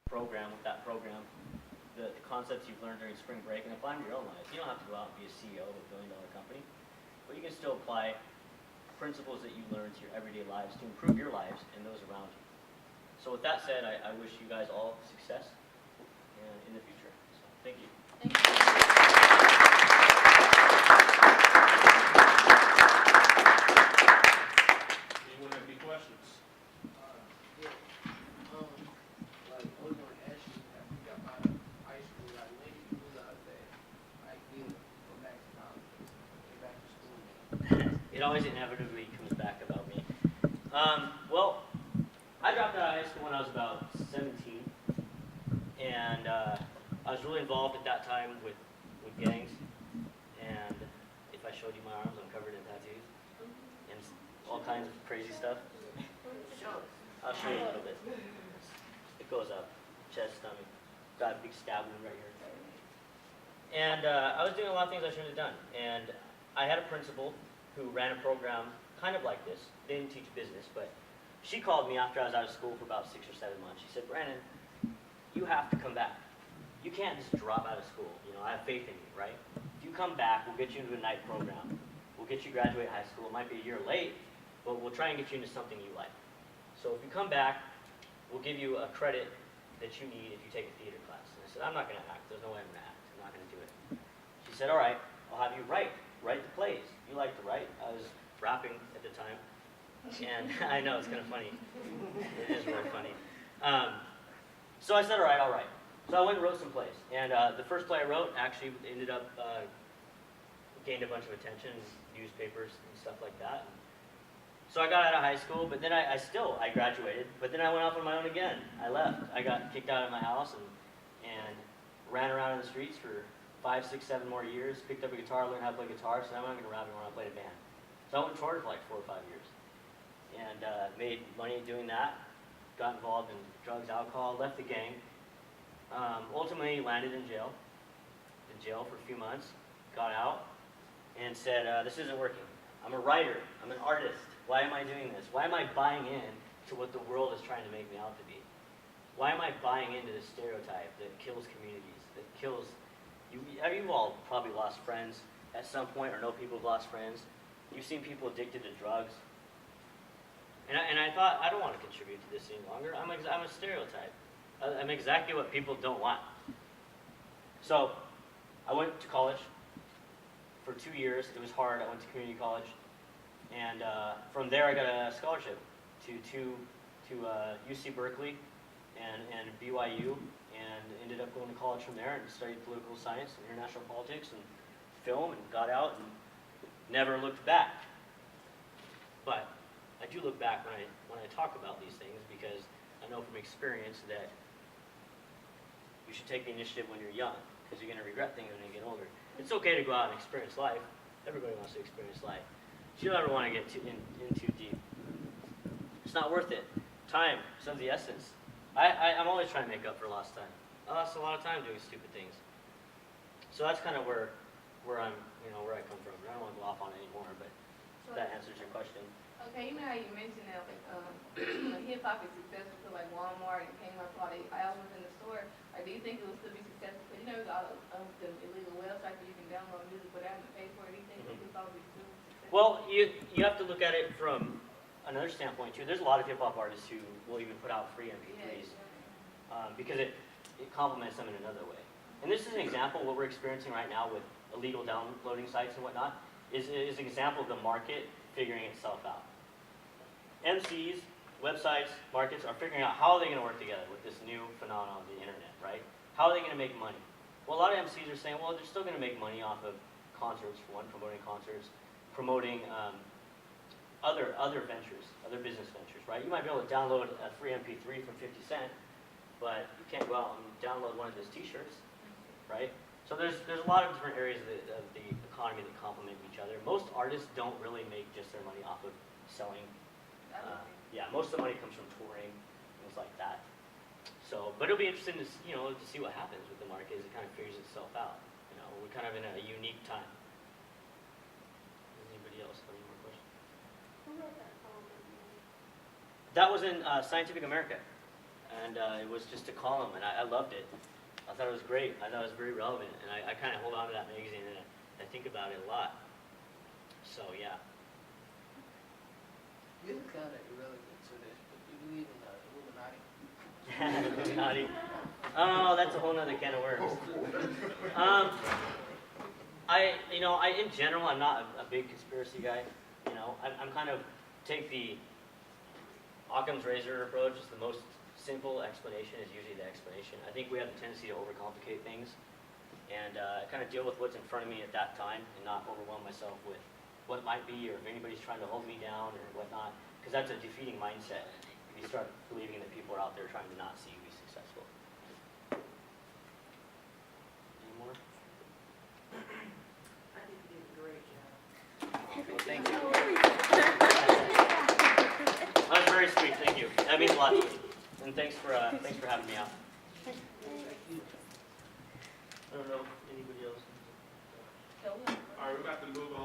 program with that program, the concepts you've learned during spring break, and apply them to your own life. You don't have to go out and be a CEO of a billion-dollar company, but you can still apply principles that you learn to your everyday lives to improve your lives and those around you. So with that said, I wish you guys all success in the future. So, thank you. Thank you. Anyone have any questions? Yeah. Like, I was gonna ask you, after you got out of high school, like, when did you realize that, like, you go back to college, get back to school? It always inevitably comes back about me. Well, I dropped out of high school when I was about 17, and I was really involved at that time with gangs. And if I showed you my arms, I'm covered in tattoos and all kinds of crazy stuff. I'll show you a little bit. It goes up, chest, stomach, got a big stab wound right here. And I was doing a lot of things I shouldn't have done. And I had a principal who ran a program kind of like this. They didn't teach business, but she called me after I was out of school for about 6 or 7 months. She said, Brandon, you have to come back. You can't just drop out of school. You know, I have faith in you, right? If you come back, we'll get you into a night program. We'll get you graduate high school. It might be a year late, but we'll try and get you into something you like. So if you come back, we'll give you a credit that you need if you take a theater class. And I said, I'm not going to act. There's no way I'm going to act. I'm not going to do it. She said, all right, I'll have you write the plays. You like to write. I was rapping at the time. And I know, it's kind of funny. It is really funny. So I said, all right, I'll write. So I went and wrote some plays. And the first play I wrote actually ended up, gained a bunch of attention, newspapers and stuff like that. So I got out of high school, but then I graduated, but then I went off on my own again. I left. I got kicked out of my house and ran around in the streets for 5, 6, 7 more years, picked up a guitar, learned how to play guitar, so now I'm going to rap when I played a band. So I went and toured for like 4 or 5 years. And made money doing that, got involved in drugs, alcohol, left the gang. Ultimately landed in jail for a few months, got out, and said, this isn't working. I'm a writer, I'm an artist. Why am I doing this? Why am I buying in to what the world is trying to make me out to be? Why am I buying into this stereotype that kills communities, that kills, you've all probably lost friends at some point or know people who've lost friends. You've seen people addicted to drugs. And I thought, I don't want to contribute to this any longer. I'm a stereotype. I'm exactly what people don't want. So I went to college for 2 years. It was hard. I went to community college. And from there I got a scholarship to UC Berkeley and BYU, and ended up going to college from there and studied political science and international politics and film, and got out and never looked back. But I do look back when I talk about these things, because I know from experience that you should take the initiative when you're young, because you're going to regret things when you get older. It's okay to go out and experience life. Everybody wants to experience life. But you don't ever want to get in too deep. It's not worth it. Time is of the essence. I'm always trying to make up for lost time. I lost a lot of time doing stupid things. So that's kind of where I'm, where I come from. I don't want to go off on it anymore, but if that answers your question. Okay, you know how you mentioned that like hip hop is successful for like Walmart and Kmart for all the albums in the store. Like, do you think it will still be successful? Because you know all the illegal websites where you can download music without having to pay for it. Do you think it's probably still successful? Well, you have to look at it from another standpoint too. There's a lot of hip hop artists who will even put out free MP3s because it complements them in another way. And this is an example of what we're experiencing right now with illegal downloading sites and whatnot. Is an example of the market figuring itself out. MCs, websites, markets are figuring out how are they going to work together with this new phenomenon of the internet, right? How are they going to make money? Well, a lot of MCs are saying, well, they're still going to make money off of concerts, for one, promoting concerts, promoting other ventures, other business ventures, right? You might be able to download a free MP3 from 50 Cent, but you can't go out and download one of his t-shirts, right? So there's a lot of different areas of the economy that complement each other. Most artists don't really make just their money off of selling. Most of the money comes from touring, things like that. So, but it'll be interesting to see what happens with the market as it kind of figures itself out. We're kind of in a unique time. Anybody else have any more questions? Who wrote that poem? That was in Scientific America. and it was just a column, and I loved it. I thought it was great. I thought it was very relevant, and I kind of hold on to that magazine, and I think about it a lot. So yeah. This is kind of irrelevant to this, but you believe in the Illuminati? Illuminati. Oh, that's a whole nother can of worms. In general, I'm not a big conspiracy guy. I'm kind of take the Occam's razor approach. It's the most simple explanation is usually the explanation. I think we have the tendency to overcomplicate things and kind of deal with what's in front of me at that time and not overwhelm myself with what it might be or if anybody's trying to hold me down or whatnot, because that's a defeating mindset if you start believing that people are out there trying to not see you be successful. Any more? I think you did a great job. Well, thank you. That was very sweet, thank you. That means a lot to me. And thanks for having me out. I don't know, anybody else? So, All right, we're about to move on.